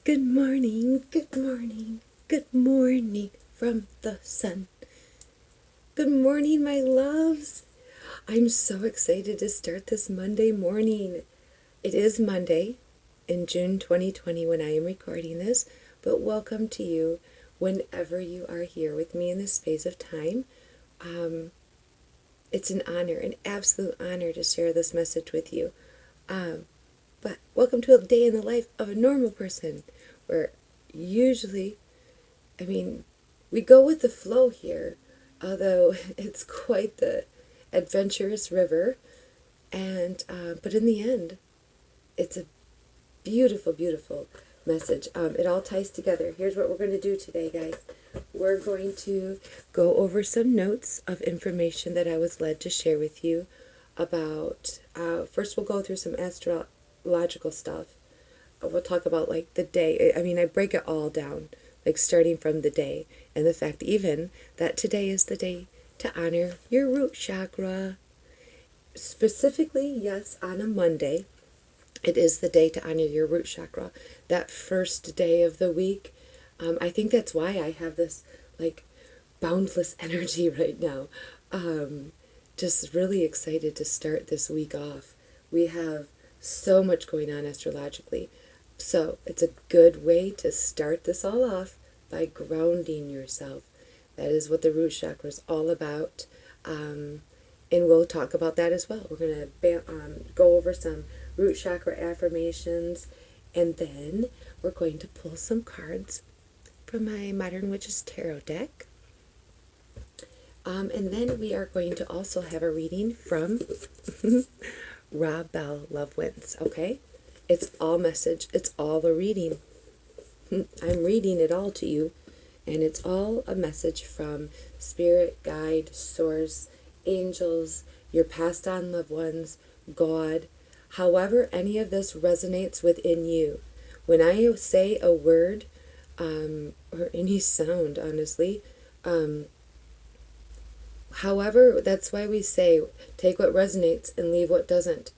Good morning, good morning, good morning from the sun. Good morning, my loves. I'm so excited to start this Monday morning. It is Monday in June 2020 when I am recording this, but welcome to you whenever you are here with me in this space of time. It's an honor, an absolute honor to share this message with you. But welcome to a day in the life of a normal person, where usually, we go with the flow here, although it's quite the adventurous river, and but in the end, it's a beautiful, beautiful message. It all ties together. Here's what we're going to do today, guys. We're going to go over some notes of information that I was led to share with you about. First, we'll go through some astrological stuff. We'll talk about like the day. I break it all down, like starting from the day, and the fact even that today is the day to honor your root chakra. Specifically, yes, on a Monday, it is the day to honor your root chakra. That first day of the week. I think that's why I have this like boundless energy right now. Just really excited to start this week off. We have so much going on astrologically. So it's a good way to start this all off by grounding yourself. That is what the root chakra is all about. And we'll talk about that as well. We're going to go over some root chakra affirmations, and then we're going to pull some cards from my Modern Witches Tarot deck. And then we are going to also have a reading from Ra Bell Love Wins, okay? It's all message. It's all a reading. I'm reading it all to you, and it's all a message from Spirit, Guide, Source, Angels, your passed on loved ones, God. However any of this resonates within you. When I say a word, or any sound, honestly, however, that's why we say take what resonates and leave what doesn't.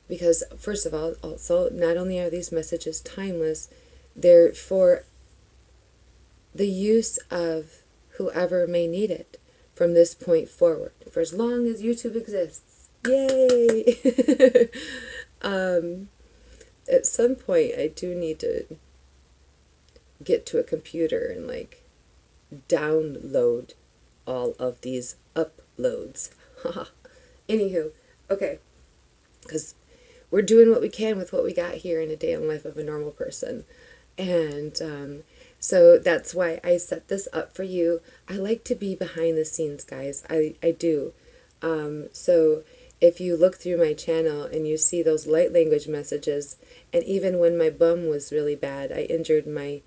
Because, first of all, also, not only are these messages timeless, they're for the use of whoever may need it from this point forward, for as long as YouTube exists. Yay! At some point, I do need to get to a computer and, like, download all of these uploads. Anywho, okay. Because we're doing what we can with what we got here in a day in the life of a normal person. And so that's why I set this up for you. I like to be behind the scenes, guys. I do. So if you look through my channel and you see those light language messages, and even when my bum was really bad, I injured my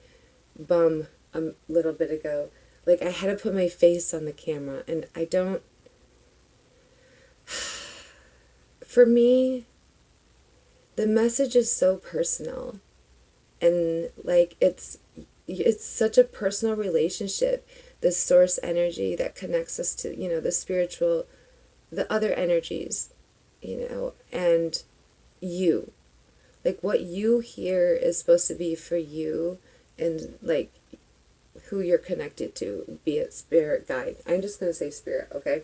bum a little bit ago. Like, I had to put my face on the camera, and I don't... For me, the message is so personal, and like it's such a personal relationship, the source energy that connects us to, the spiritual, the other energies, and you, like what you hear is supposed to be for you, and like who you're connected to, be it spirit, guide. I'm just going to say spirit, okay?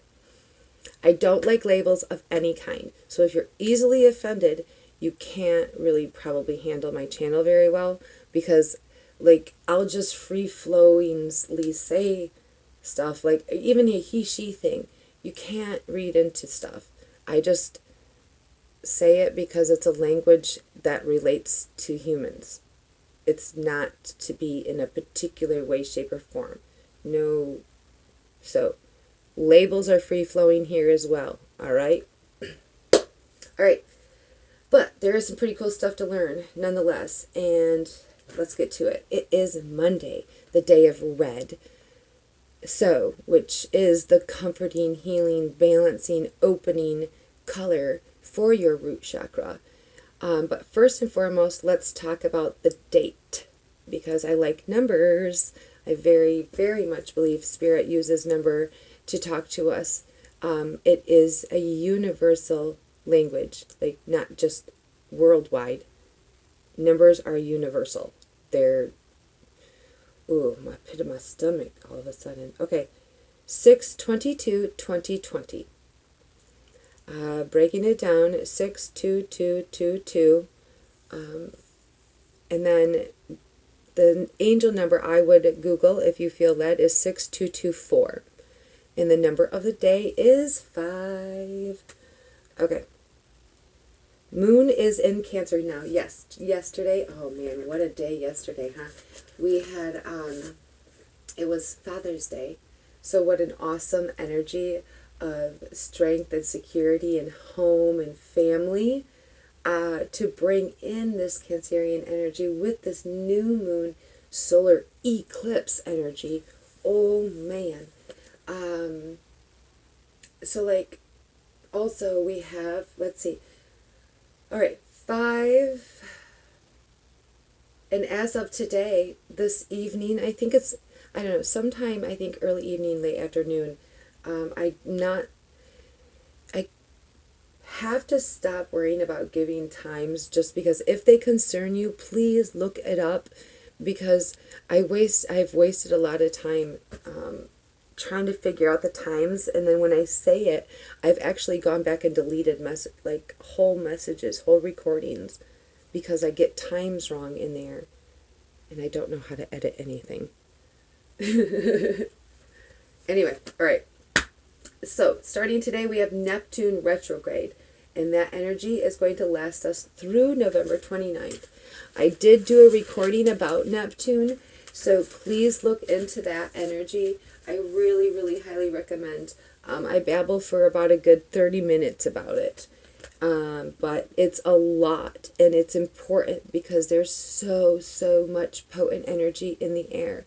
I don't like labels of any kind. So if you're easily offended, you can't really probably handle my channel very well, because like I'll just free-flowingly say stuff, like even a he-she thing. You can't read into stuff. I just say it because it's a language that relates to humans. It's not to be in a particular way, shape, or form. No. So labels are free-flowing here as well, all right? All right, but there is some pretty cool stuff to learn nonetheless, and let's get to it. It is Monday, the day of red, so, which is the comforting, healing, balancing, opening color for your root chakra. But first and foremost, let's talk about the date, because I like numbers. I very, very much believe Spirit uses number to talk to us. It is a universal language, like not just worldwide. Numbers are universal. they're, ooh, my pit of my stomach all of a sudden. Okay, 6/22/2020. Breaking it down, 62222. And then the angel number I would Google if you feel led is 6224. And the number of the day is 5. Okay. Moon is in Cancer now. Yes, yesterday. Oh man, what a day yesterday, huh? We had, it was Father's Day. So what an awesome energy of strength and security and home and family to bring in this Cancerian energy with this new moon solar eclipse energy. Oh man. So like also we have, let's see. All right, 5. And as of today, this evening, I think it's, I don't know, sometime I think early evening, late afternoon, I have to stop worrying about giving times just because if they concern you, please look it up because I've wasted a lot of time trying to figure out the times, and then when I say it, I've actually gone back and deleted whole messages, whole recordings, because I get times wrong in there, and I don't know how to edit anything. Anyway, all right. So, starting today, we have Neptune retrograde, and that energy is going to last us through November 29th. I did do a recording about Neptune, so please look into that energy. I really, really highly recommend. I babble for about a good 30 minutes about it. But it's a lot, and it's important because there's so much potent energy in the air.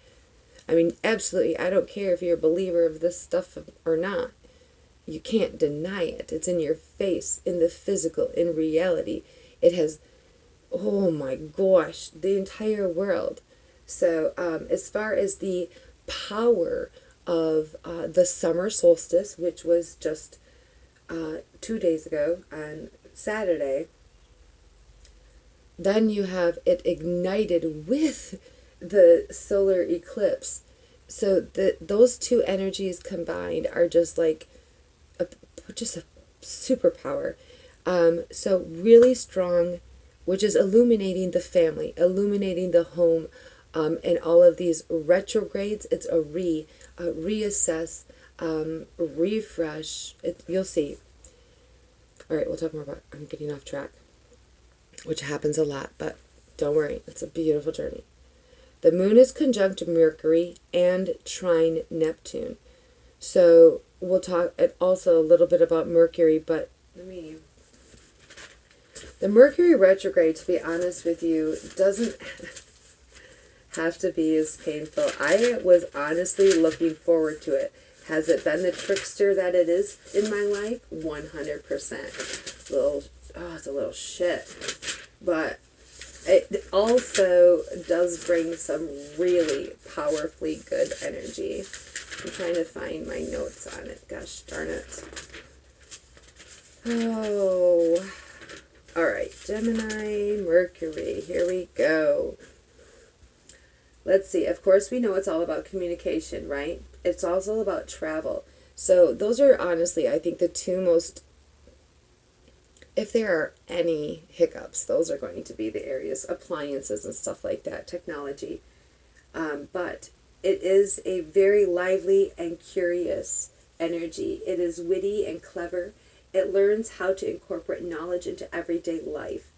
I mean, absolutely, I don't care if you're a believer of this stuff or not. You can't deny it. It's in your face, in the physical, in reality. It has, oh my gosh, the entire world. So as far as the power of the summer solstice, which was just 2 days ago on Saturday, then you have it ignited with the solar eclipse. So those two energies combined are just like just a superpower. So really strong, which is illuminating the family, illuminating the home, and all of these retrogrades. It's a reassess, refresh. You'll see. All right, we'll talk more about. I'm getting off track, which happens a lot, but don't worry, it's a beautiful journey. The moon is conjunct Mercury and trine Neptune. So we'll talk also a little bit about Mercury, but the Mercury retrograde, to be honest with you, doesn't have to be as painful. I was honestly looking forward to it. Has it been the trickster that it is in my life? 100%. It's a little shit. But it also does bring some really powerfully good energy. I'm trying to find my notes on it. Gosh darn it. Oh. Alright, Gemini, Mercury. Here we go. Let's see. Of course, we know it's all about communication, right? It's also about travel. So those are honestly, I think, the two most, if there are any hiccups, those are going to be the areas, appliances and stuff like that, technology. But it is a very lively and curious energy. It is witty and clever. It learns how to incorporate knowledge into everyday life.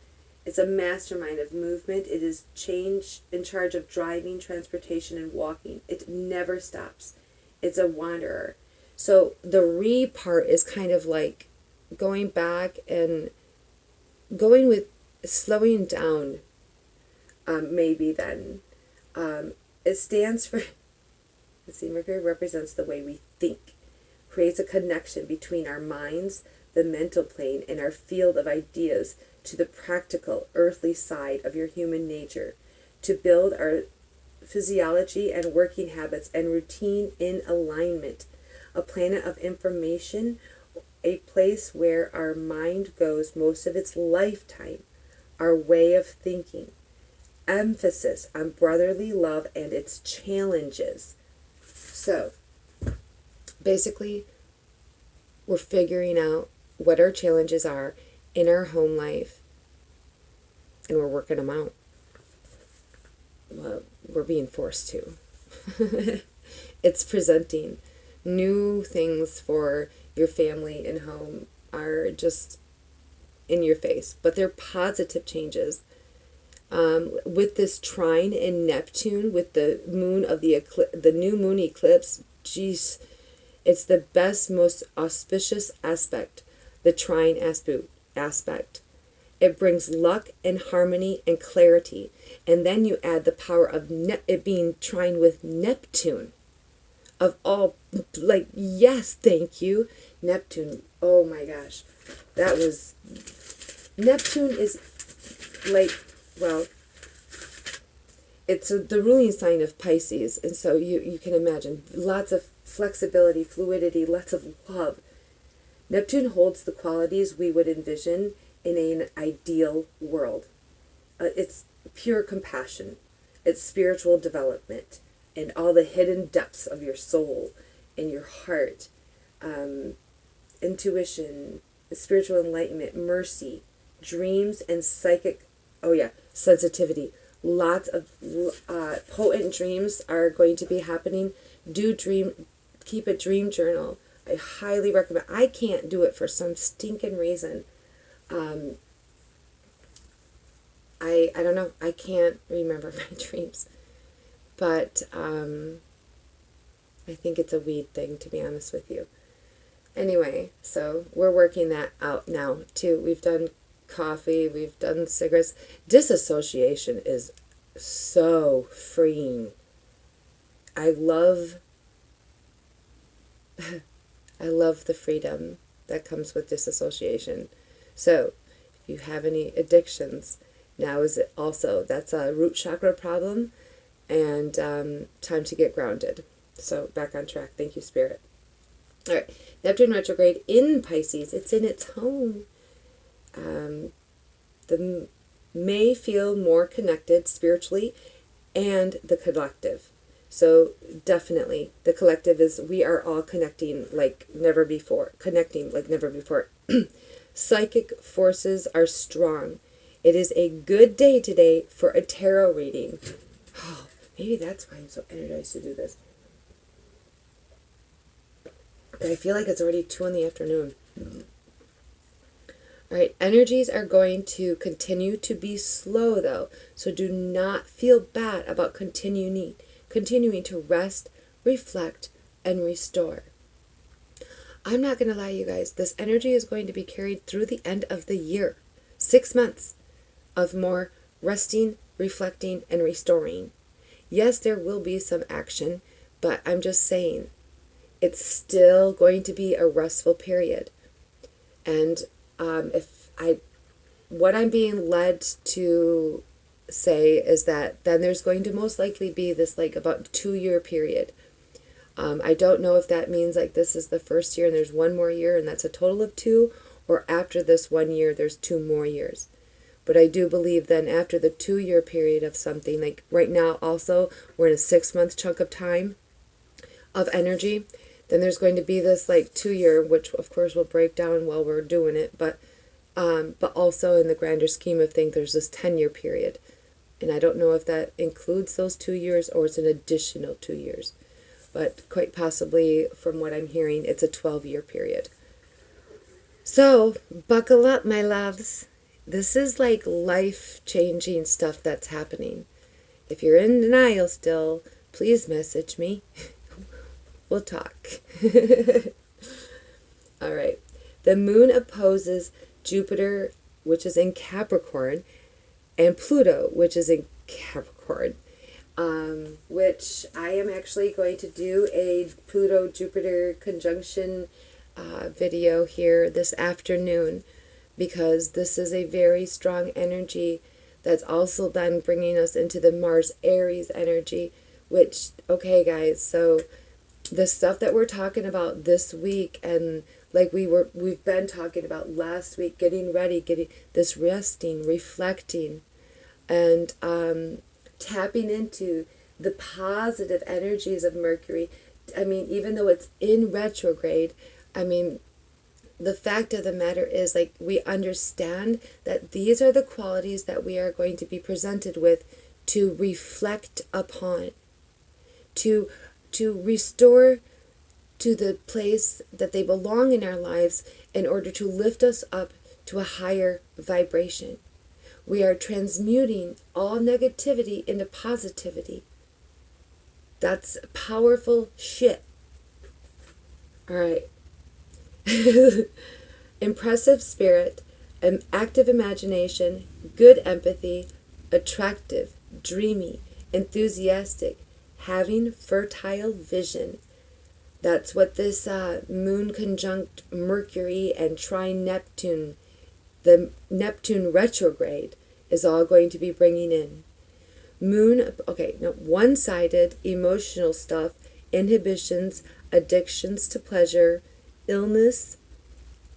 It's a mastermind of movement. It is in charge of driving, transportation, and walking. It never stops. It's a wanderer. So the re part is kind of like going back and going with slowing down, maybe then. It stands for, let's see, Mercury represents the way we think, creates a connection between our minds, the mental plane, and our field of ideas to the practical, earthly side of your human nature, to build our physiology and working habits and routine in alignment. A planet of information, a place where our mind goes most of its lifetime, our way of thinking. emphasis on brotherly love and its challenges. So, basically, we're figuring out what our challenges are in our home life, and we're working them out. Well, we're being forced to. It's presenting new things for your family and home are just in your face, but they're positive changes. With this trine in Neptune, with the moon of the new moon eclipse, geez, it's the best, most auspicious aspect, the trine aspect. It brings luck and harmony and clarity. And then you add the power of it being trine with Neptune. Of all, like, yes, thank you. Neptune, oh my gosh. That was, Neptune is like, well, it's the ruling sign of Pisces. And so you can imagine lots of flexibility, fluidity, lots of love. Neptune holds the qualities we would envision in an ideal world. It's pure compassion. It's spiritual development and all the hidden depths of your soul and your heart. Intuition, spiritual enlightenment, mercy, dreams, and psychic, sensitivity. Lots of potent dreams are going to be happening. Keep a dream journal. I highly recommend. I can't do it for some stinking reason. I don't know. I can't remember my dreams. But I think it's a weed thing, to be honest with you. Anyway, so we're working that out now, too. We've done coffee. We've done cigarettes. Disassociation is so freeing. I love the freedom that comes with disassociation. So, if you have any addictions, now is it also, that's a root chakra problem, and time to get grounded. So, back on track. Thank you, Spirit. All right, Neptune retrograde in Pisces. It's in its home. The may feel more connected spiritually and the collective. So definitely the collective is, we are all connecting like never before. Psychic forces are strong. It is a good day today for a tarot reading. Oh, maybe that's why I'm so energized to do this. I feel like it's already 2 in the afternoon. All right, energies are going to continue to be slow though, so do not feel bad about continuing to rest, reflect, and restore. I'm not going to lie, you guys, this energy is going to be carried through the end of the year. 6 months of more resting, reflecting, and restoring. Yes, there will be some action, but I'm just saying, it's still going to be a restful period. And what I'm being led to say is that then there's going to most likely be this like about 2-year period. I don't know if that means like this is the first year and there's 1 more year and that's a total of 2, or after this 1 year there's 2 more years. But I do believe then after the 2-year period of something, like right now also we're in a 6-month chunk of time of energy, then there's going to be this like 2-year, which of course will break down while we're doing it, but also in the grander scheme of things, there's this 10-year period. And I don't know if that includes those 2 years or it's an additional 2 years. But quite possibly, from what I'm hearing, it's a 12-year period. So, buckle up, my loves. This is like life-changing stuff that's happening. If you're in denial still, please message me. We'll talk. All right. The moon opposes Jupiter, which is in Capricorn, and Pluto, which is in Capricorn, which I am actually going to do a Pluto-Jupiter conjunction video here this afternoon, because this is a very strong energy that's also then bringing us into the Mars-Aries energy, which, okay guys, so the stuff that we're talking about this week, and like we've been talking about last week, getting ready, getting this resting, reflecting, and tapping into the positive energies of Mercury. I mean, even though it's in retrograde, I mean, the fact of the matter is, like, we understand that these are the qualities that we are going to be presented with to reflect upon, to restore to the place that they belong in our lives in order to lift us up to a higher vibration. We are transmuting all negativity into positivity. That's powerful shit. All right. Impressive spirit, an active imagination, good empathy, attractive, dreamy, enthusiastic, having fertile vision. That's what this moon conjunct Mercury and trine Neptune, the Neptune retrograde, is all going to be bringing in. Moon, okay, no, one-sided emotional stuff, inhibitions, addictions to pleasure, illness,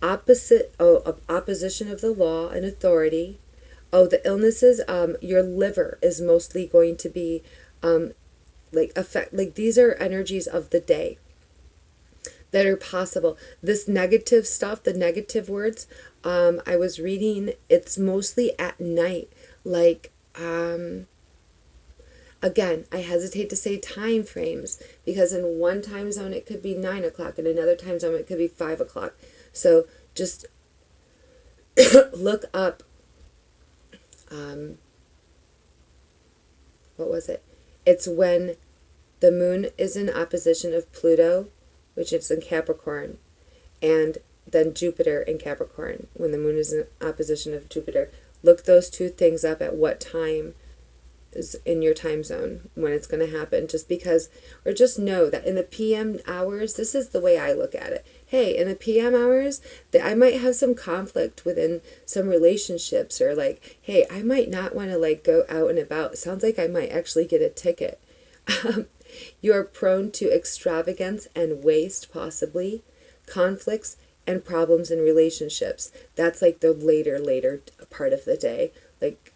opposition of the law and authority. Oh, the illnesses, your liver is mostly going to be these are energies of the day that are possible. This negative stuff, the negative words, I was reading, it's mostly at night. Like, again, I hesitate to say time frames, because in one time zone it could be 9 o'clock, in another time zone it could be 5 o'clock. So just look up, what was it? It's when the moon is in opposition of Pluto, which is in Capricorn, and then Jupiter in Capricorn, when the moon is in opposition of Jupiter. Look those two things up at what time is in your time zone when it's going to happen, just because, or just know that in the PM hours, this is the way I look at it. Hey, in the PM hours, I might have some conflict within some relationships, or like, hey, I might not want to like go out and about. Sounds like I might actually get a ticket. You are prone to extravagance and waste, possibly, conflicts and problems in relationships. That's like the later part of the day, like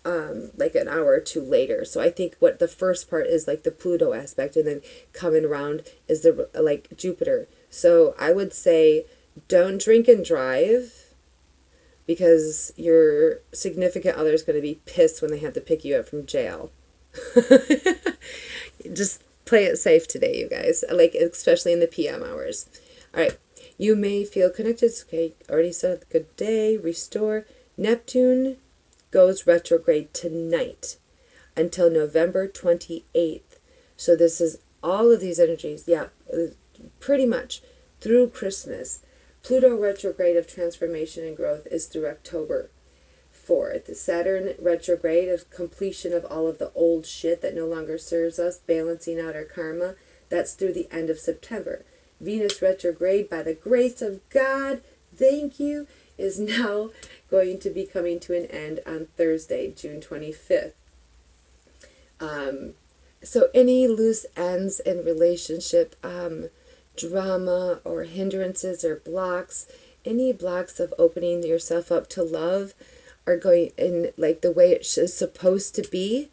an hour or two later. So I think what the first part is like the Pluto aspect, and then coming around is the like Jupiter. So I would say don't drink and drive, because your significant other is going to be pissed when they have to pick you up from jail. Just play it safe today, you guys, like especially in the PM hours. All right, you may feel connected. Okay, already said good day. Restore. Neptune goes retrograde tonight until November 28th. So this is all of these energies, yeah, pretty much through Christmas. Pluto retrograde of transformation and growth is through October 4th. Saturn retrograde of completion of all of the old shit that no longer serves us, balancing out our karma. That's through the end of September. Venus retrograde, by the grace of God, thank you, is now going to be coming to an end on Thursday, June 25th. So any loose ends in relationship, drama or hindrances or blocks, any blocks of opening yourself up to love are going in like the way it is supposed to be,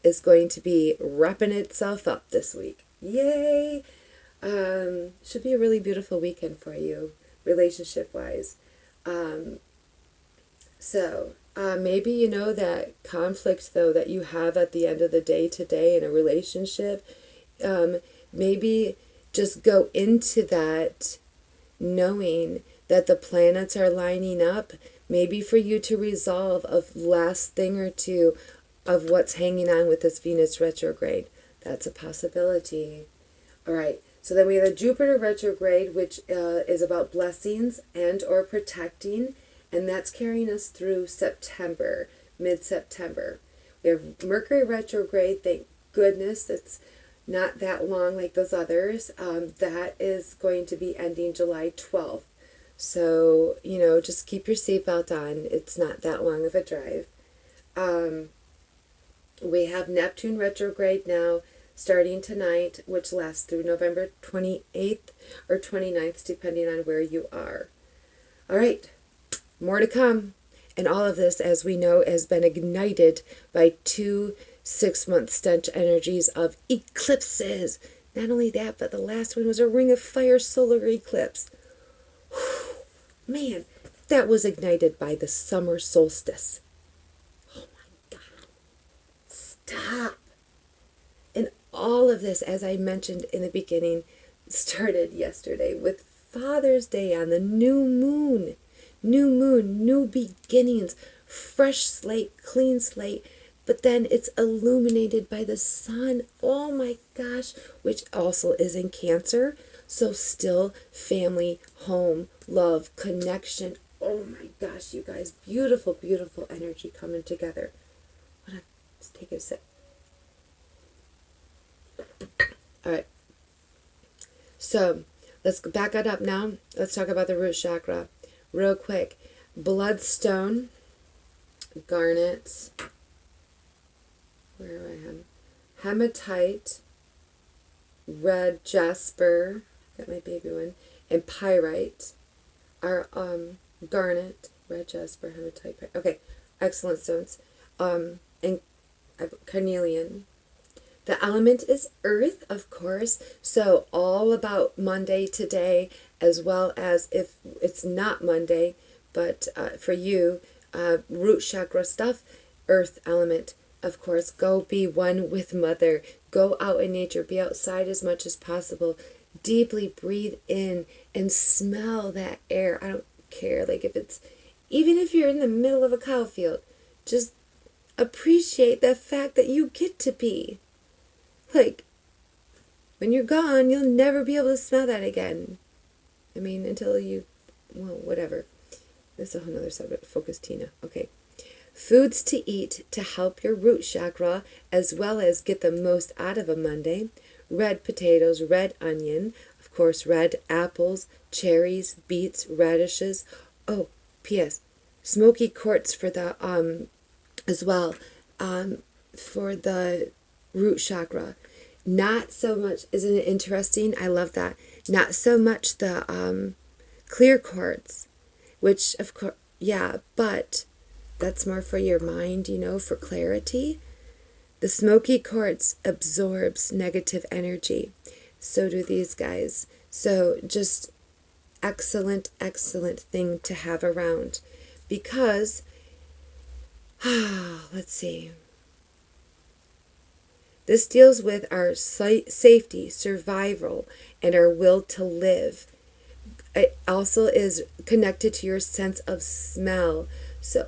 is going to be wrapping itself up this week. Yay! Should be a really beautiful weekend for you, relationship-wise. Maybe you know that conflict, though, that you have at the end of the day today in a relationship, maybe just go into that knowing that the planets are lining up, maybe for you to resolve a last thing or two of what's hanging on with this Venus retrograde. That's a possibility. All right. So then we have the Jupiter retrograde, which is about blessings and or protecting, and that's carrying us through September, mid-September. We have Mercury retrograde, thank goodness. It's not that long like those others. That is going to be ending July 12th. So, just keep your seatbelt on. It's not that long of a drive. We have Neptune retrograde now, starting tonight, which lasts through November 28th or 29th, depending on where you are. All right, more to come. And all of this, as we know, has been ignited by 2 6-month stench energies of eclipses. Not only that, but the last one was a Ring of Fire solar eclipse. Whew, man, that was ignited by the summer solstice. Oh my God. Stop. And all of this, as I mentioned in the beginning, started yesterday with Father's Day on the new moon. New moon, new beginnings, fresh slate, clean slate. But then it's illuminated by the sun. Oh my gosh, which also is in Cancer. So still family, home, love, connection. Oh my gosh, you guys, beautiful, beautiful energy coming together. Let's take a sip. All right. So let's back it up now. Let's talk about the root chakra real quick. Bloodstone, garnet, where do I have? Hematite, red jasper, got my baby one, and pyrite are garnet, red jasper, hematite, pyrite. Okay, excellent stones. And carnelian. The element is earth, of course, so all about Monday today, as well as if it's not Monday, but for you, root chakra stuff, earth element, of course. Go be one with Mother. Go out in nature. Be outside as much as possible. Deeply breathe in and smell that air. I don't care, like if it's, even if you're in the middle of a cow field, just appreciate the fact that you get to be. Like, when you're gone, you'll never be able to smell that again. I mean, until you, well, whatever. That's a whole nother subject. Focus, Tina. Okay. Foods to eat to help your root chakra, as well as get the most out of a Monday. Red potatoes, red onion, of course, red apples, cherries, beets, radishes. Oh, P.S. Smoky quartz for the, as well, for the root chakra. Not so much, isn't it interesting? I love that. Not so much the clear quartz, which of course, yeah, but that's more for your mind, you know, for clarity. The smoky quartz absorbs negative energy. So do these guys. So just excellent, excellent thing to have around. Because, let's see. This deals with our safety, survival, and our will to live. It also is connected to your sense of smell. So,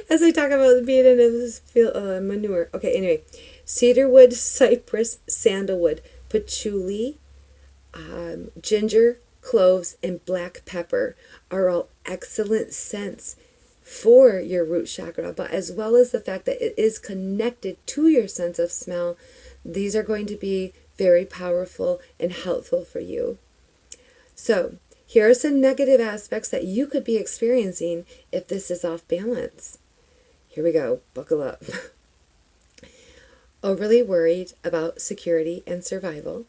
as I talk about being in this field, manure. Okay, anyway. Cedarwood, cypress, sandalwood, patchouli, ginger, cloves, and black pepper are all excellent scents for your root chakra, but as well as the fact that it is connected to your sense of smell, these are going to be very powerful and helpful for you. So, here are some negative aspects that you could be experiencing if this is off balance. Here we go. Buckle up. Overly worried about security and survival,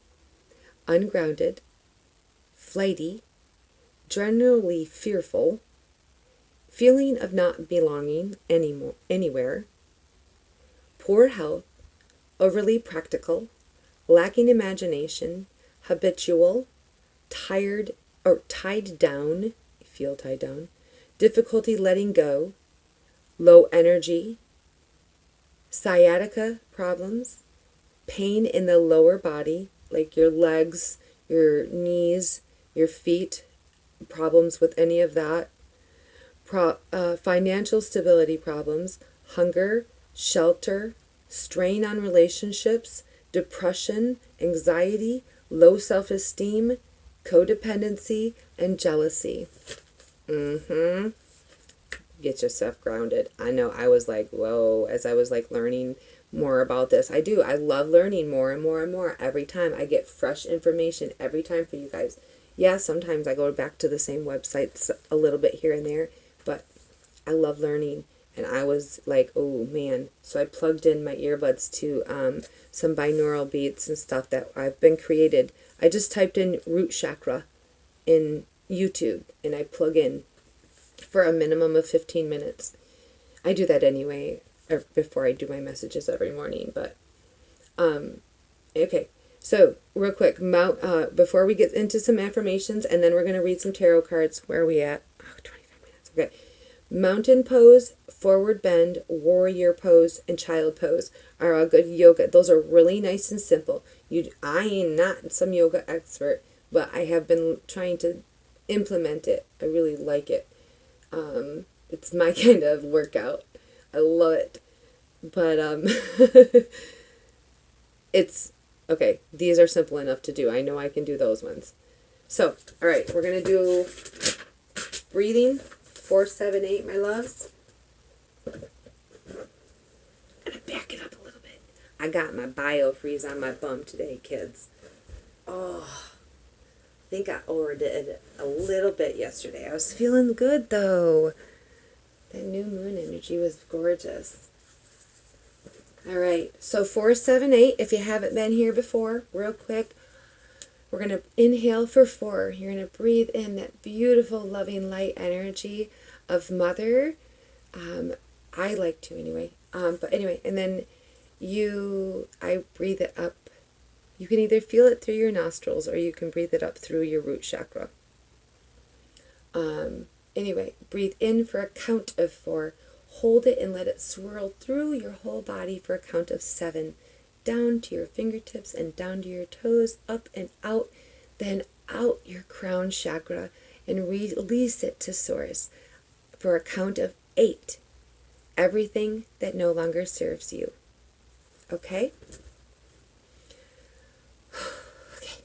ungrounded, flighty, generally fearful, feeling of not belonging anywhere, poor health, overly practical, lacking imagination, habitual, tired or tied down, feel tied down, difficulty letting go, low energy, sciatica problems, pain in the lower body, like your legs, your knees, your feet, problems with any of that, financial stability problems, hunger, shelter, strain on relationships, depression, anxiety, low self-esteem, codependency, and jealousy. Get yourself grounded. I know I was like, whoa, as I was like learning more about this. I love learning more and more and more every time. I get fresh information every time for you guys. Yeah, sometimes I go back to the same websites a little bit here and there, but I love learning. And I was like, oh man. So I plugged in my earbuds to some binaural beats and stuff that I've been created. I just typed in root chakra in YouTube and I plug in for a minimum of 15 minutes. I do that anyway, or before I do my messages every morning, but okay. So, real quick, before we get into some affirmations, and then we're going to read some tarot cards. Where are we at? Oh, 25 minutes. Okay. Mountain pose, forward bend, warrior pose, and child pose are all good yoga. Those are really nice and simple. I am not some yoga expert, but I have been trying to implement it. I really like it. It's my kind of workout. I love it. But it's okay. These are simple enough to do. I know I can do those ones. So, all right, we're going to do breathing 4, 7, 8, my loves. I'm going to back it up a little bit. I got my biofreeze on my bum today, kids. Oh, I think I overdid it a little bit yesterday. I was feeling good, though. That new moon energy was gorgeous. All right, so 4, 7, 8. If you haven't been here before, real quick, we're going to inhale for 4. You're going to breathe in that beautiful, loving, light energy of Mother. I like to anyway. But anyway, and then I breathe it up. You can either feel it through your nostrils or you can breathe it up through your root chakra. Anyway, breathe in for a count of 4. Hold it and let it swirl through your whole body for a count of 7. Down to your fingertips and down to your toes, up and out, then out your crown chakra and release it to source for a count of 8. Everything that no longer serves you. Okay? Okay.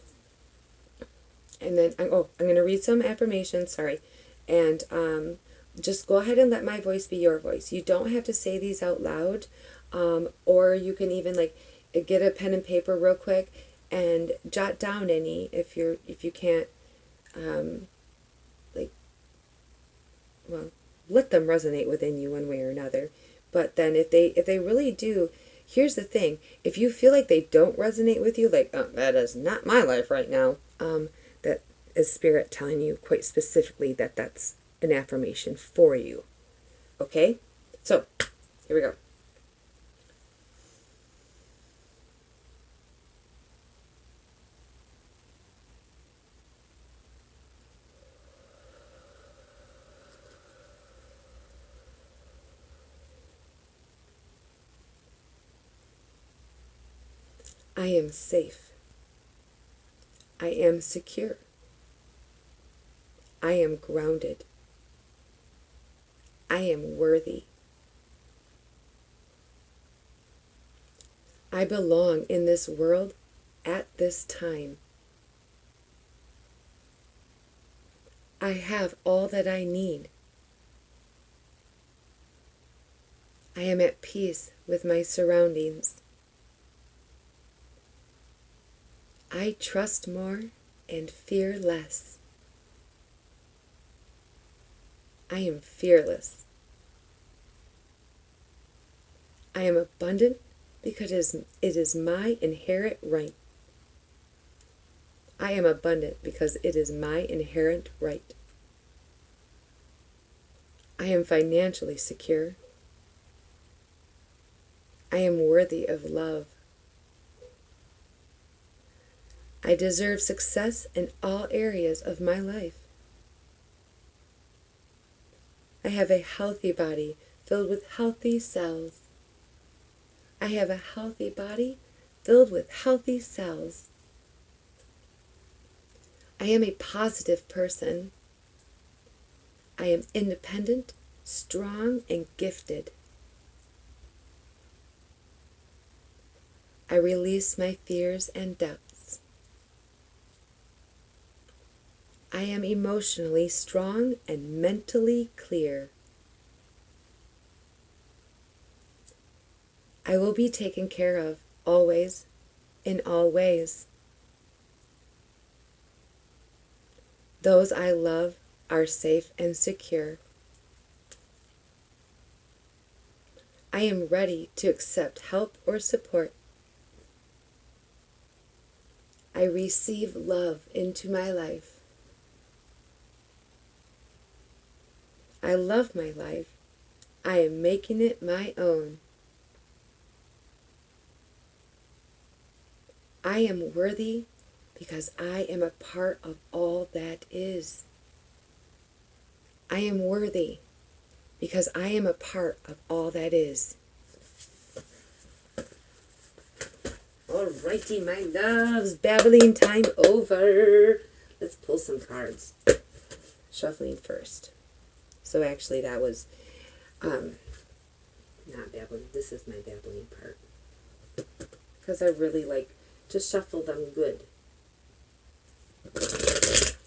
And then, I'm going to read some affirmations, sorry. And just go ahead and let my voice be your voice. You don't have to say these out loud, or you can even get a pen and paper real quick and jot down any if you can't let them resonate within you one way or another. But then if they really do, here's the thing: if you feel like they don't resonate with you, that is not my life right now, that is Spirit telling you quite specifically that that's an affirmation for you. Okay? So, here we go. I am safe. I am secure. I am grounded. I am worthy. I belong in this world at this time. I have all that I need. I am at peace with my surroundings. I trust more and fear less. I am fearless. I am abundant because it is my inherent right. I am abundant because it is my inherent right. I am financially secure. I am worthy of love. I deserve success in all areas of my life. I have a healthy body filled with healthy cells. I have a healthy body filled with healthy cells. I am a positive person. I am independent, strong, and gifted. I release my fears and doubts. I am emotionally strong and mentally clear. I will be taken care of always, in all ways. Those I love are safe and secure. I am ready to accept help or support. I receive love into my life. I love my life. I am making it my own. I am worthy because I am a part of all that is. I am worthy because I am a part of all that is. Alrighty, my loves, babbling time over. Let's pull some cards. Shuffling first. So actually that was not babbling. This is my babbling part. Because I really like to shuffle them good.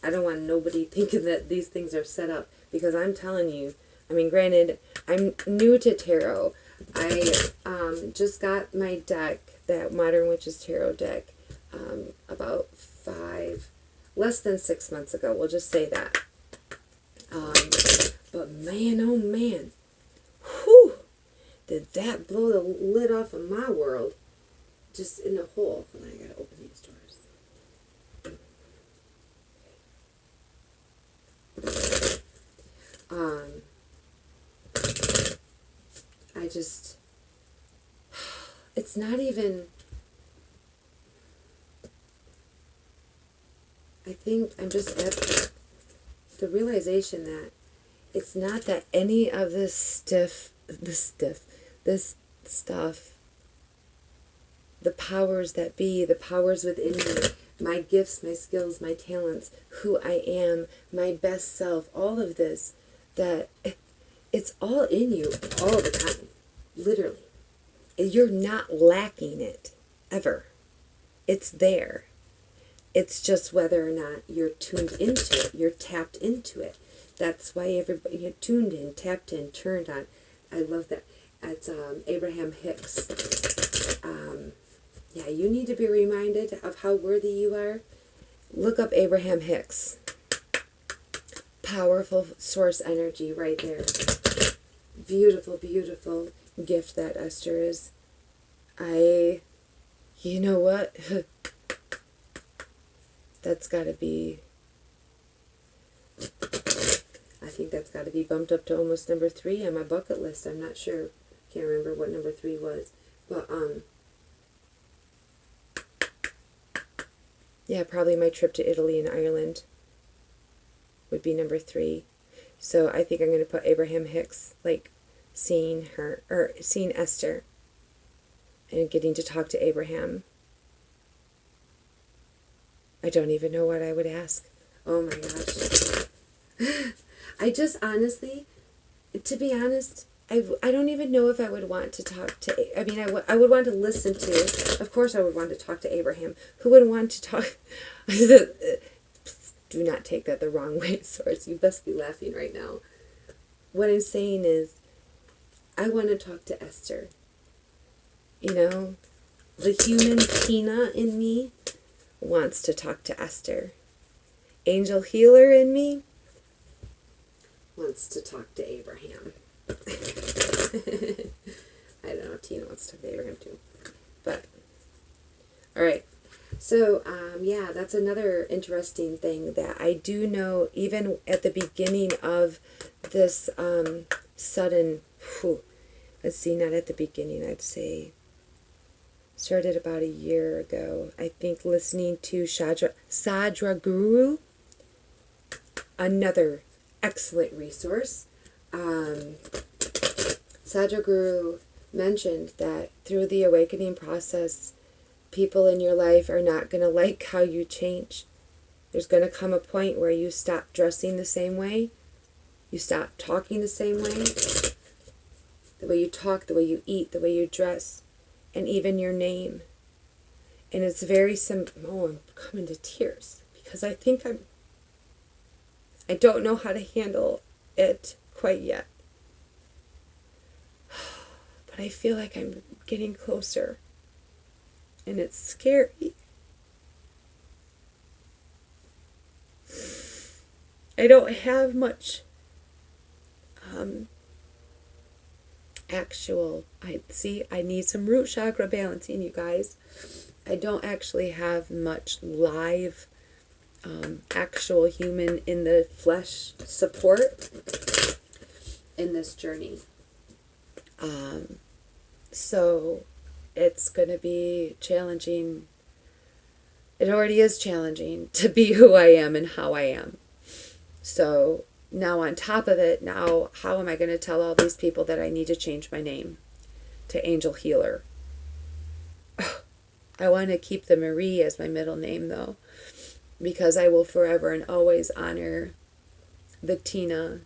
I don't want nobody thinking that these things are set up, because I'm telling you, I mean, granted, I'm new to tarot. I just got my deck, that Modern Witches Tarot deck, about less than 6 months ago. We'll just say that. But man, oh man, whew, did that blow the lid off of my world, just in a hole. And I gotta open these doors. It's not even, I think I'm just at the realization that it's not that any of this stuff, the powers that be, the powers within me, my gifts, my skills, my talents, who I am, my best self, all of this, that it's all in you all the time, literally. You're not lacking it, ever. It's there. It's just whether or not you're tuned into it, you're tapped into it. That's why everybody get tuned in, tapped in, turned on. I love that. It's Abraham Hicks. Yeah, you need to be reminded of how worthy you are. Look up Abraham Hicks. Powerful source energy right there. Beautiful, beautiful gift that Esther is. You know what? That's got to be, I think that's got to be bumped up to almost number 3 on my bucket list. I'm not sure. Can't remember what number 3 was. But, yeah, probably my trip to Italy and Ireland would be number 3. So I think I'm going to put Abraham Hicks, like seeing Esther and getting to talk to Abraham. I don't even know what I would ask. Oh my gosh. I just honestly, to be honest, I don't even know if I would want to talk to, I would want to listen to, of course I would want to talk to Abraham. Who would want to talk? Do not take that the wrong way, Source. You must be laughing right now. What I'm saying is, I want to talk to Esther. You know, the human Tina in me wants to talk to Esther. Angel healer in me wants to talk to Abraham. I don't know if Tina wants to talk to Abraham too. But, alright. So, yeah, that's another interesting thing that I do know, even at the beginning of this sudden, let's see, not at the beginning, I'd say, started about a year ago, I think, listening to Sadhguru Guru, another excellent resource. Sadhguru Guru mentioned that through the awakening process, people in your life are not going to like how you change. There's going to come a point where you stop dressing the same way, you stop talking the same way, the way you talk, the way you eat, the way you dress, and even your name. And it's very simple. Oh, I'm coming to tears because I think I don't know how to handle it quite yet. But I feel like I'm getting closer. And it's scary. I don't have much I need some root chakra balancing, you guys. I don't actually have much live actual human in the flesh support. in this journey. So it's going to be challenging. It already is challenging to be who I am and how I am. So now on top of it, now how am I going to tell all these people that I need to change my name to Angel Healer? I want to keep the Marie as my middle name though, because I will forever and always honor the Tina,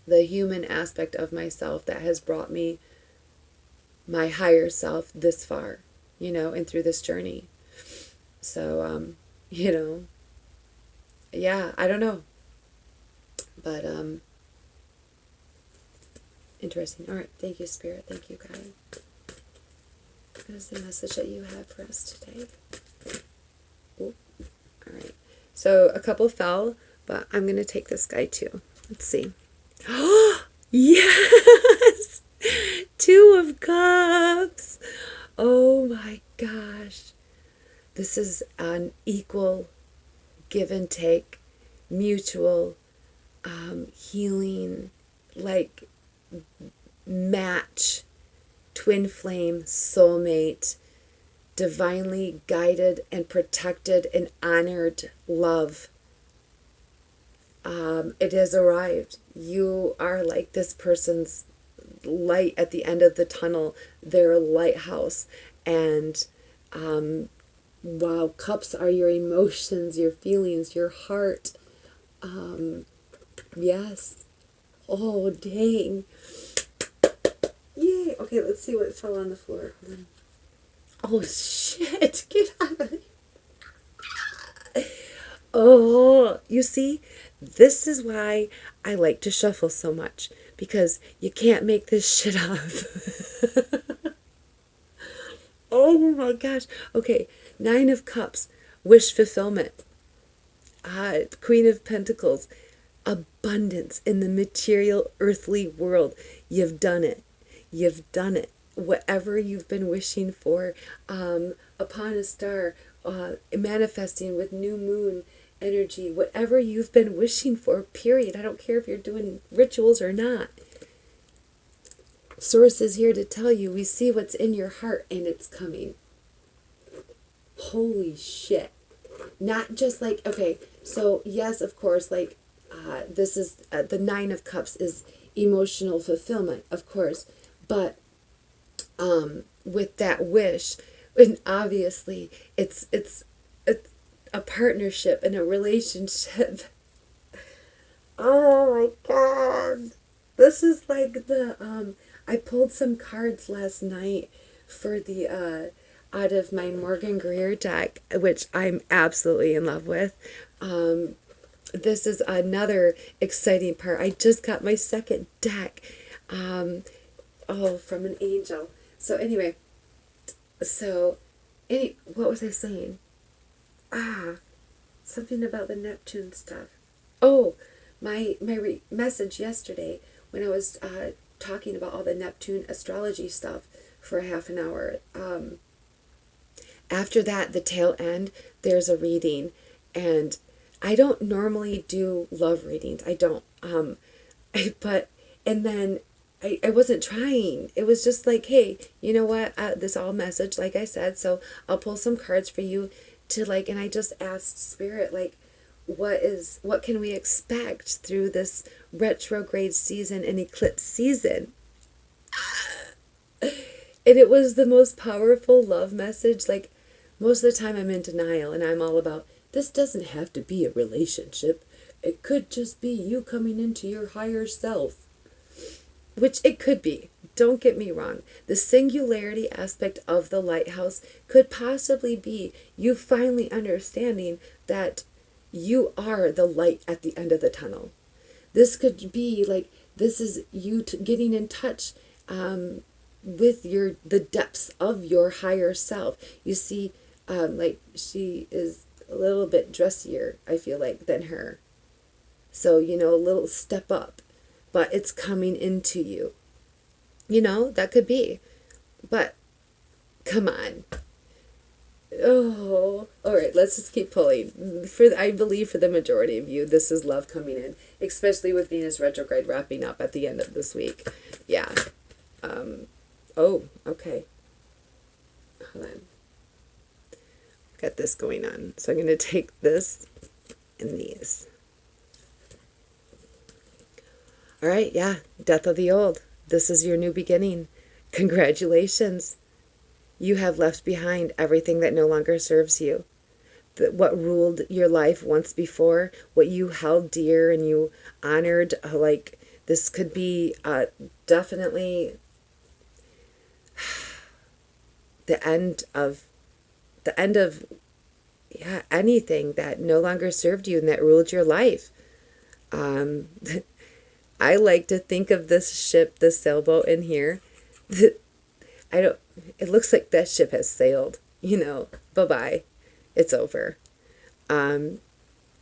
the human aspect of myself that has brought me my higher self this far, and through this journey. So, yeah, I don't know. But, interesting. All right. Thank you, Spirit. Thank you, God. What is the message that you have for us today? Ooh. All right. So a couple fell, but I'm going to take this guy too. Let's see. Oh, yes! 2 of Cups. Oh my gosh. This is an equal give and take, mutual healing, like match, twin flame, soulmate, divinely guided and protected and honored love. It has arrived. You are like this person's light at the end of the tunnel, their lighthouse. And wow, cups are your emotions, your feelings, your heart. Yes. Oh, dang. Yay. Okay, let's see what fell on the floor. Oh, shit. Get out of it. Oh, you see, this is why I like to shuffle so much, because you can't make this shit up. Oh my gosh. Okay, 9 of Cups, wish fulfillment. Queen of Pentacles, abundance in the material earthly world. You've done it. You've done it. Whatever you've been wishing for, upon a star, manifesting with new moon energy, whatever you've been wishing for, period. I don't care if you're doing rituals or not. Source is here to tell you, we see what's in your heart and it's coming. Holy shit. Not just like, okay, so yes, of course, like, this is, the 9 of Cups is emotional fulfillment, of course, but with that wish, and obviously it's a partnership and a relationship. Oh my God. This is like the, I pulled some cards last night for the, out of my Morgan Greer deck, which I'm absolutely in love with. This is another exciting part. I just got my second deck, from an angel. So anyway, what was I saying? Something about the Neptune stuff. Oh, my message yesterday when I was talking about all the Neptune astrology stuff for a half an hour. After that, the tail end, there's a reading, and I don't normally do love readings. I don't. And then I wasn't trying. It was just like, hey, you know what? This all message, like I said, so I'll pull some cards for you to like, and I just asked Spirit, like, what can we expect through this retrograde season and eclipse season? And it was the most powerful love message. Like, most of the time I'm in denial and I'm all about, this doesn't have to be a relationship. It could just be you coming into your higher self. Which it could be. Don't get me wrong. The singularity aspect of the lighthouse could possibly be you finally understanding that you are the light at the end of the tunnel. This could be like, this is you getting in touch with the depths of your higher self. You see, like, she is a little bit dressier, I feel like, than her. So, a little step up. But it's coming into you. That could be. But, come on. Oh, all right. Let's just keep pulling. I believe for the majority of you, this is love coming in, especially with Venus retrograde wrapping up at the end of this week. Yeah. Oh, okay. Hold on. Got this going on. So I'm going to take this and these. All right, yeah. Death of the old. This is your new beginning. Congratulations. You have left behind everything that no longer serves you. What ruled your life once before, what you held dear and you honored, like this could be definitely the end of yeah, anything that no longer served you and that ruled your life. I like to think of this ship, this sailboat in here. It looks like that ship has sailed, bye-bye. It's over. And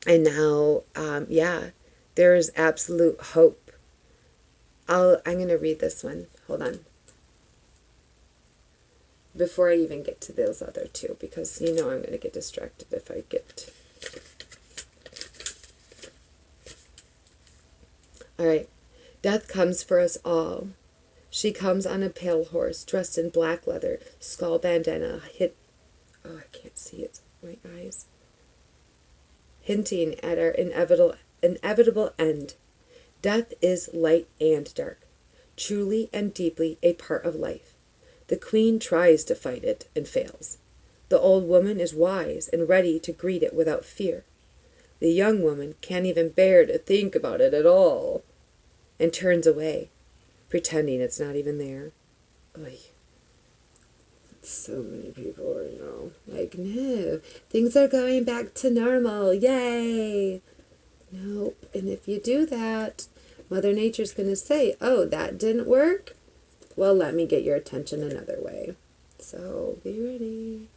now, yeah, there is absolute hope. I'm going to read this one. Hold on. Before I even get to those other two, because I'm going to get distracted if I get... All right. Death comes for us all. She comes on a pale horse, dressed in black leather, skull bandana, oh, I can't see it, my eyes. Hinting at our inevitable end. Death is light and dark, truly and deeply a part of life. The queen tries to fight it and fails. The old woman is wise and ready to greet it without fear. The young woman can't even bear to think about it at all and turns away, pretending it's not even there. Oy. So many people are, like, no, things are going back to normal, yay! Nope, and if you do that, Mother Nature's going to say, oh, that didn't work? Well, let me get your attention another way. So, be ready.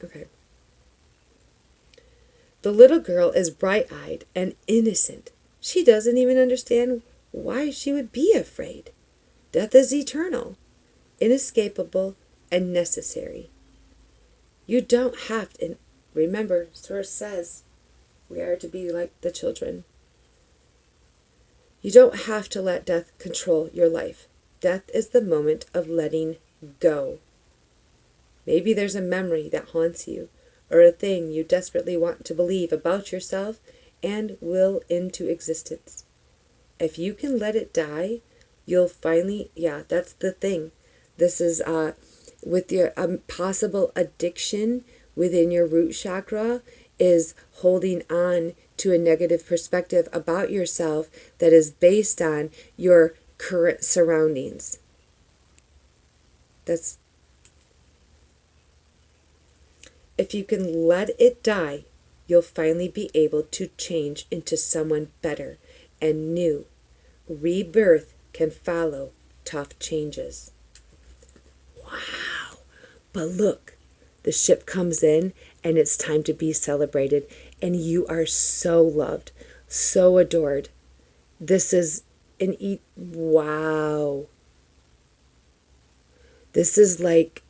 Okay. The little girl is bright-eyed and innocent. She doesn't even understand why she would be afraid. Death is eternal, inescapable, and necessary. You don't have to, remember, Source says we are to be like the children. You don't have to let death control your life. Death is the moment of letting go. Maybe there's a memory that haunts you, or a thing you desperately want to believe about yourself and will into existence. If you can let it die, you'll finally, yeah, that's the thing. This is with your possible addiction within your root chakra is holding on to a negative perspective about yourself that is based on your current surroundings. If you can let it die, you'll finally be able to change into someone better and new. Rebirth can follow tough changes. Wow. But look, the ship comes in and it's time to be celebrated. And you are so loved, so adored. This is wow. This is like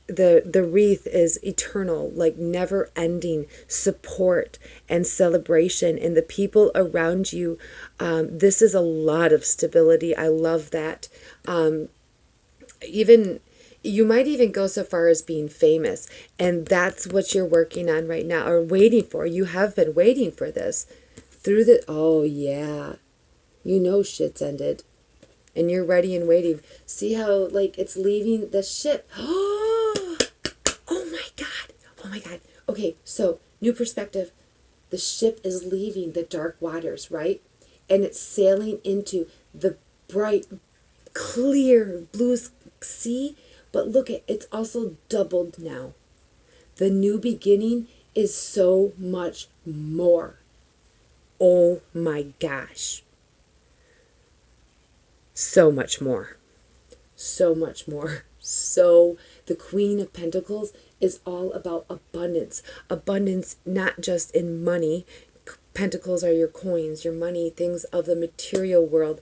the wreath is eternal, like never ending support and celebration, and the people around you. This is a lot of stability. I love that. Even you might even go so far as being famous, and that's what you're working on right now or waiting for. You have been waiting for this through oh yeah, shit's ended. And you're ready and waiting. See how, like, it's leaving the ship. Oh my God. Oh my God. Okay, so, new perspective. The ship is leaving the dark waters, right? And it's sailing into the bright, clear blue sea. But look, it's also doubled now. The new beginning is so much more. Oh my gosh. So much more. So much more. So the Queen of Pentacles is all about abundance. Abundance not just in money. Pentacles are your coins, your money, things of the material world.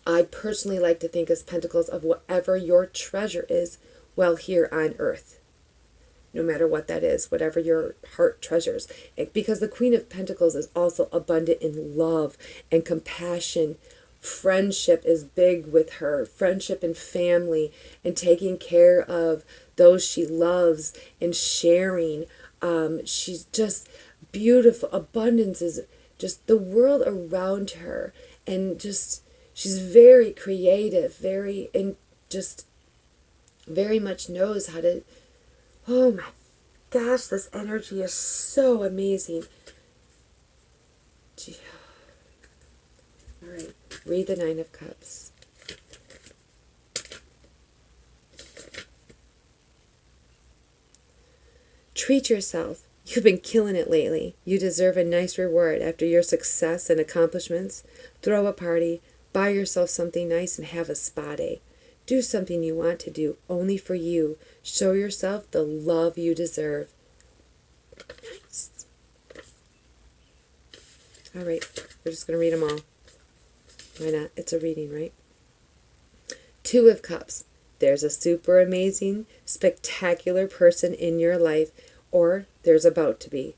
I personally like to think as pentacles of whatever your treasure is while here on earth. No matter what that is, whatever your heart treasures. Because the Queen of Pentacles is also abundant in love and compassion. Friendship is big with her. Friendship and family and taking care of those she loves and sharing. She's just beautiful. Abundance is just the world around her. And just, she's very creative, and just very much knows how to. Oh my gosh, this energy is so amazing. All right, read the Nine of Cups. Treat yourself. You've been killing it lately. You deserve a nice reward after your success and accomplishments. Throw a party, buy yourself something nice, and have a spa day. Do something you want to do only for you. Show yourself the love you deserve. Nice. All right, we're just going to read them all. Why not? It's a reading, right? Two of Cups. There's a super amazing, spectacular person in your life, or there's about to be.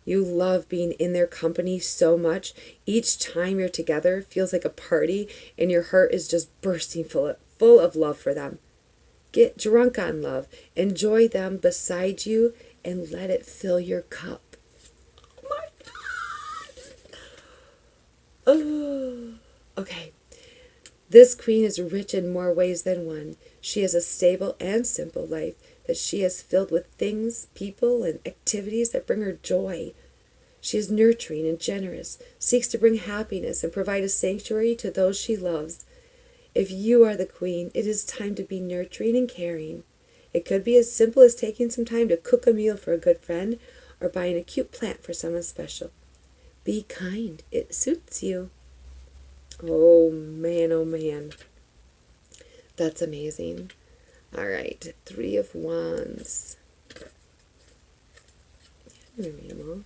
You love being in their company so much. Each time you're together feels like a party, and your heart is just bursting full of love for them. Get drunk on love. Enjoy them beside you and let it fill your cup. Oh my God. Oh. Okay. This queen is rich in more ways than one. She has a stable and simple life that she has filled with things, people, and activities that bring her joy. She is nurturing and generous, seeks to bring happiness and provide a sanctuary to those she loves. If you are the queen, it is time to be nurturing and caring. It could be as simple as taking some time to cook a meal for a good friend or buying a cute plant for someone special. Be kind. It suits you. Oh man, oh man. That's amazing. All right, Three of Wands. I'm going to read them all.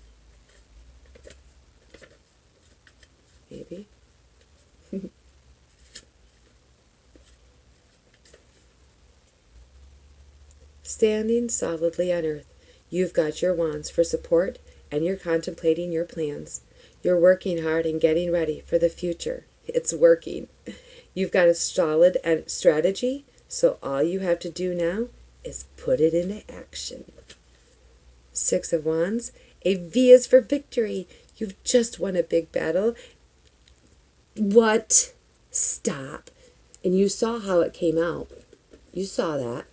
Maybe. Standing solidly on earth, you've got your wands for support and you're contemplating your plans. You're working hard and getting ready for the future. It's working. You've got a solid strategy, so all you have to do now is put it into action. Six of Wands. A V is for victory. You've just won a big battle. What? Stop. And you saw how it came out. You saw that.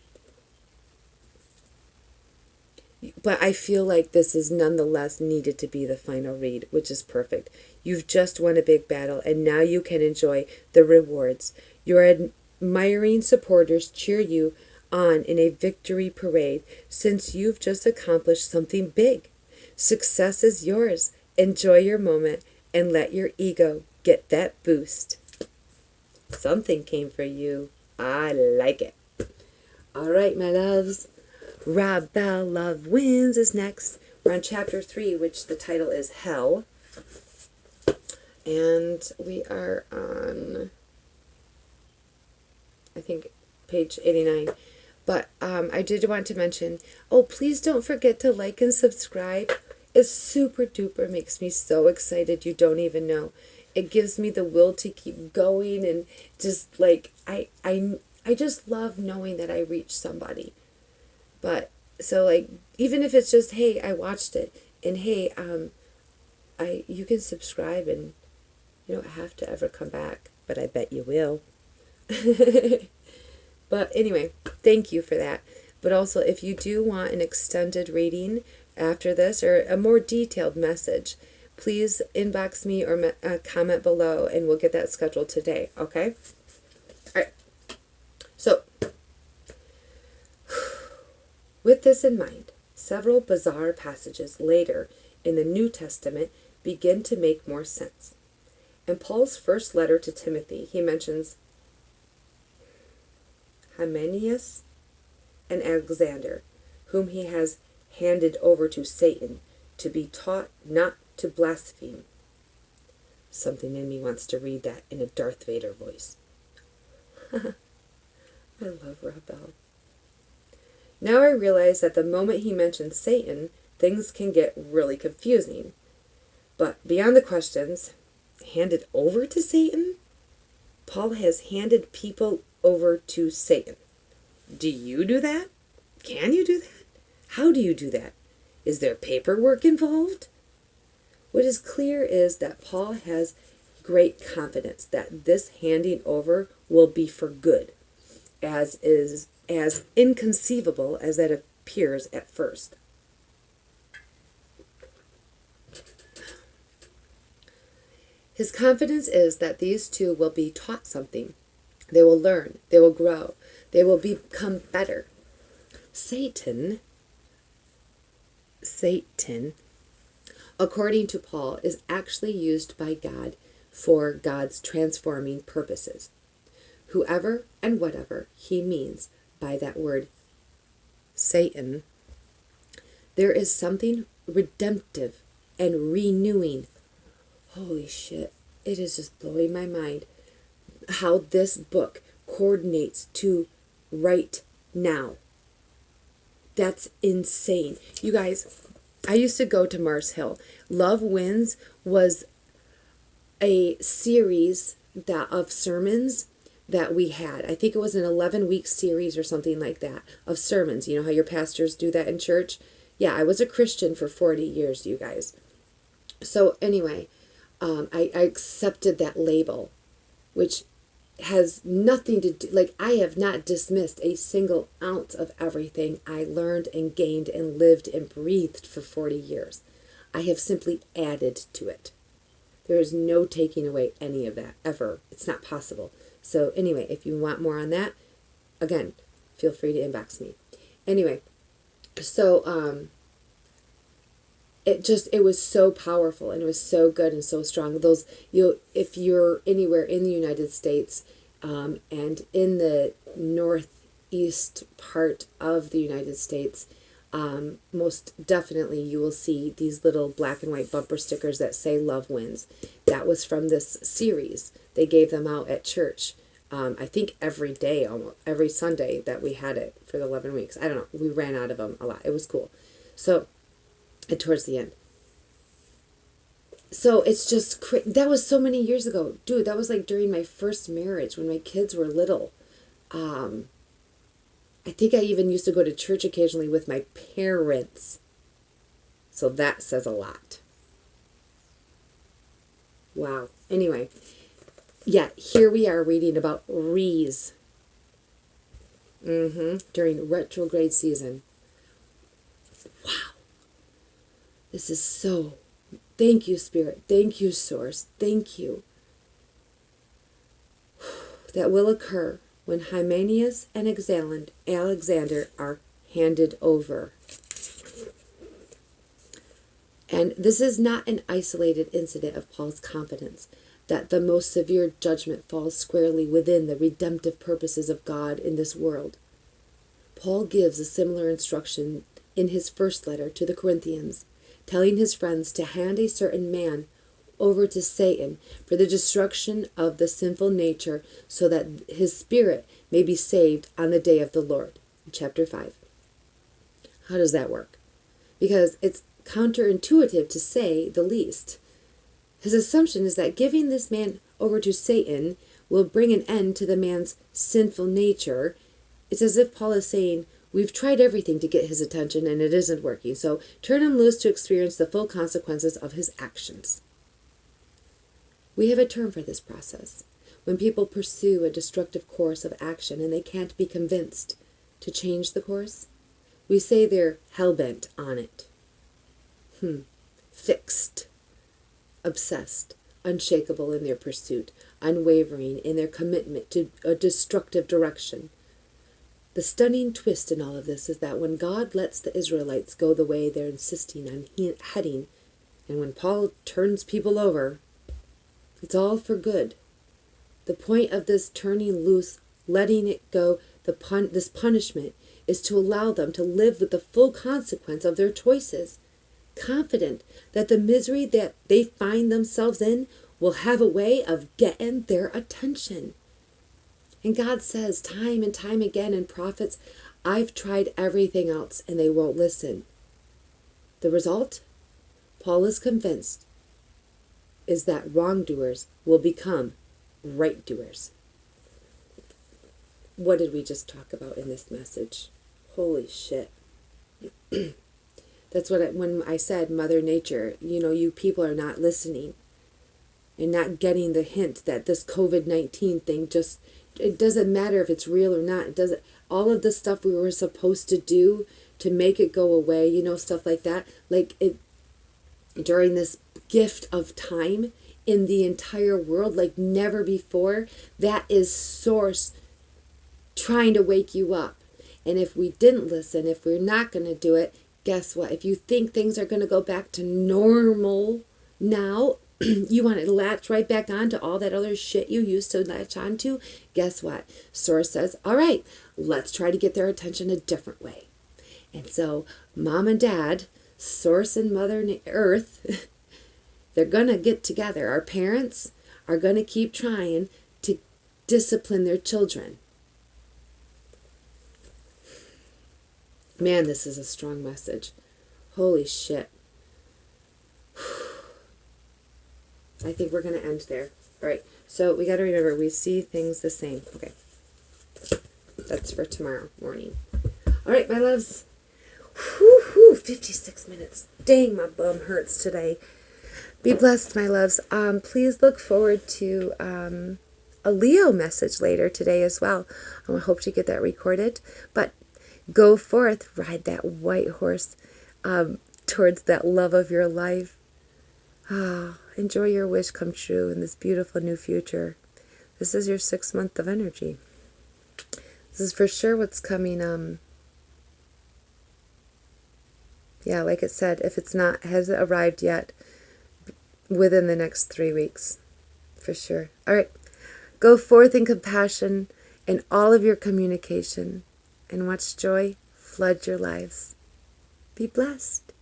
But I feel like this is nonetheless needed to be the final read, which is perfect. You've just won a big battle, and now you can enjoy the rewards. Your admiring supporters cheer you on in a victory parade, since you've just accomplished something big. Success is yours. Enjoy your moment, and let your ego get that boost. Something came for you. I like it. All right, my loves. Rob Bell, Love Wins is next. We're on chapter 3, which the title is Hell. And we are on, I think, page 89. But I did want to mention, please don't forget to like and subscribe. It's super duper, makes me so excited you don't even know. It gives me the will to keep going, and just like, I just love knowing that I reached somebody. But, so like, even if it's just, hey, I watched it, and hey, you can subscribe, and you don't have to ever come back, but I bet you will. But anyway, thank you for that. But also, if you do want an extended reading after this, or a more detailed message, please inbox me or comment below, and we'll get that scheduled today, okay? All right. So, with this in mind, several bizarre passages later in the New Testament begin to make more sense. In Paul's first letter to Timothy, he mentions Hymenaeus and Alexander, whom he has handed over to Satan to be taught not to blaspheme. Something in me wants to read that in a Darth Vader voice. I love Rob Bell. Now I realize that the moment he mentions Satan, things can get really confusing. But beyond the questions, handed over to Satan? Paul has handed people over to Satan. Do you do that? Can you do that? How do you do that? Is there paperwork involved? What is clear is that Paul has great confidence that this handing over will be for good, as inconceivable as that appears at first. His confidence is that these two will be taught something. They will learn. They will grow. They will become better. Satan, according to Paul, is actually used by God for God's transforming purposes. Whoever and whatever he means by that word Satan, there is something redemptive and renewing. Holy shit, it is just blowing my mind how this book coordinates to right now. That's insane. You guys, I used to go to Mars Hill. Love Wins was a series of sermons that we had. I think it was an 11-week series or something like that of sermons. You know how your pastors do that in church? Yeah, I was a Christian for 40 years, you guys. So anyway, I accepted that label, which has nothing to do, like, I have not dismissed a single ounce of everything I learned and gained and lived and breathed for 40 years. I have simply added to it. There is no taking away any of that, ever. It's not possible. So anyway, if you want more on that, again, feel free to inbox me. Anyway, so it was so powerful and it was so good and so strong. If you're anywhere in the United States, and in the northeast part of the United States, most definitely you will see these little black and white bumper stickers that say Love Wins. That was from this series. They gave them out at church. I think every day, almost every Sunday that we had it for the 11 weeks. I don't know. We ran out of them a lot. It was cool. So, and towards the end. So it's just, that was so many years ago. Dude, that was like during my first marriage when my kids were little. I think I even used to go to church occasionally with my parents. So that says a lot. Wow. Anyway, yeah, here we are reading about Rees. During retrograde season. Wow. This is so... Thank you, Spirit. Thank you, Source. Thank you. That will occur when Hymenaeus and Alexander are handed over. And this is not an isolated incident of Paul's confidence that the most severe judgment falls squarely within the redemptive purposes of God in this world. Paul gives a similar instruction in his first letter to the Corinthians, telling his friends to hand a certain man over to Satan for the destruction of the sinful nature so that his spirit may be saved on the day of the Lord. Chapter 5. How does that work? Because it's counterintuitive to say the least. His assumption is that giving this man over to Satan will bring an end to the man's sinful nature. It's as if Paul is saying, we've tried everything to get his attention and it isn't working, so turn him loose to experience the full consequences of his actions. We have a term for this process. When people pursue a destructive course of action and they can't be convinced to change the course, we say they're hell-bent on it. Fixed, obsessed, unshakable in their pursuit, unwavering in their commitment to a destructive direction. The stunning twist in all of this is that when God lets the Israelites go the way they're insisting on heading, and when Paul turns people over, it's all for good. The point of this turning loose, letting it go, this punishment, is to allow them to live with the full consequence of their choices, confident that the misery that they find themselves in will have a way of getting their attention. And God says time and time again in prophets, I've tried everything else and they won't listen. The result, Paul is convinced, is that wrongdoers will become right doers. What did we just talk about in this message? Holy shit. That's what when I said Mother Nature, you people are not listening and not getting the hint that this COVID-19 thing it doesn't matter if it's real or not. It doesn't, all of the stuff we were supposed to do to make it go away, stuff like that, like it, during this gift of time in the entire world, like never before, that is Source trying to wake you up. And if we didn't listen, if we're not going to do it, guess what? If you think things are going to go back to normal now, you want to latch right back on to all that other shit you used to latch on to, guess what? Source says, all right, let's try to get their attention a different way. And so Mom and Dad, Source and Mother Earth, they're going to get together. Our parents are going to keep trying to discipline their children. Man, this is a strong message. Holy shit. I think we're going to end there. All right. So we got to remember, we see things the same. Okay. That's for tomorrow morning. All right, my loves. 56 minutes. Dang, my bum hurts today. Be blessed, my loves. Please look forward to a Leo message later today as well. I hope to get that recorded. But go forth, ride that white horse towards that love of your life. Enjoy your wish come true in this beautiful new future. This is your 6th month of energy. This is for sure what's coming. Yeah, like it said, if it's not, hasn't arrived yet, within the next 3 weeks. For sure. All right. Go forth in compassion in all of your communication and watch joy flood your lives. Be blessed.